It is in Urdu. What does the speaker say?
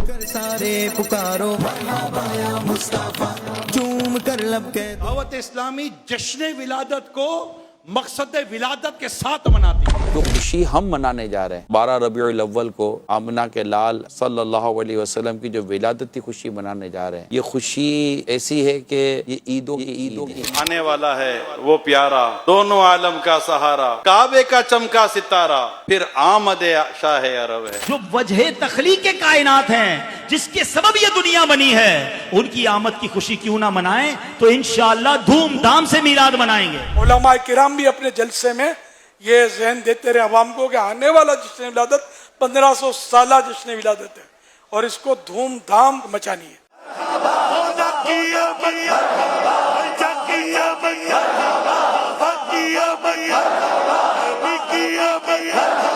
کر سارے پکارو مرحبا یا مصطفیٰ، چوم کر لب کے دعوت اسلامی جشن ولادت کو مقصد ولادت کے ساتھ مناتی ہے۔ جو خوشی ہم منانے جا رہے ہیں 12 ربیع الاول کو آمنہ کے لال صلی اللہ علیہ وسلم کی جو ولادت کی خوشی منانے جا رہے ہیں، یہ خوشی ایسی ہے کہ یہ عیدوں آنے والا ہے وہ پیارا، دونوں عالم کا سہارا، کعبے کا چمکا ستارہ، پھر آمد شاہ عرب ہے۔ جو وجہ تخلیق کائنات ہیں، جس کے سبب یہ دنیا بنی ہے، ان کی آمد کی خوشی کیوں نہ منائیں تو انشاءاللہ دھوم دھام سے میلاد منائیں گے۔ علماء کرام بھی اپنے جلسے میں یہ ذہن دیتے رہے عوام کو کہ آنے والا جشن ولادت 1500 سالہ جشن ولادت ہے اور اس کو دھوم دھام مچانی ہے۔ Bye.